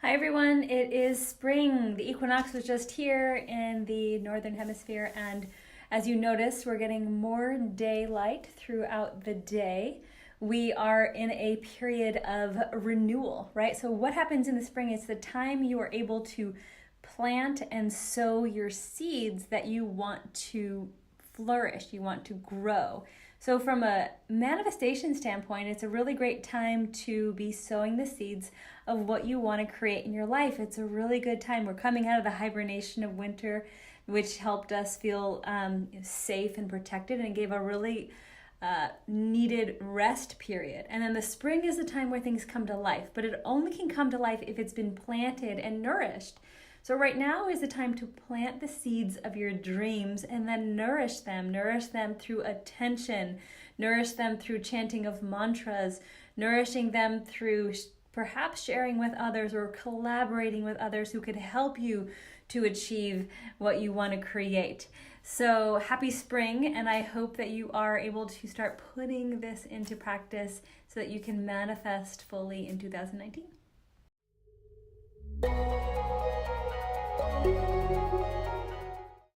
Hi everyone, it is spring. The equinox was just here in the Northern Hemisphere, and as you notice, we're getting more daylight throughout the day. We are in a period of renewal, right? So what happens in the spring is the time you are able to plant and sow your seeds that you want to flourish, you want to grow. So from a manifestation standpoint, it's a really great time to be sowing the seeds of what you want to create in your life. It's a really good time. We're coming out of the hibernation of winter, which helped us feel safe and protected, and it gave a really needed rest period. And then the spring is the time where things come to life, but it only can come to life if it's been planted and nourished. So right now is the time to plant the seeds of your dreams and then nourish them through attention, nourish them through chanting of mantras, nourishing them through perhaps sharing with others or collaborating with others who could help you to achieve what you want to create. So happy spring, and I hope that you are able to start putting this into practice so that you can manifest fully in 2019.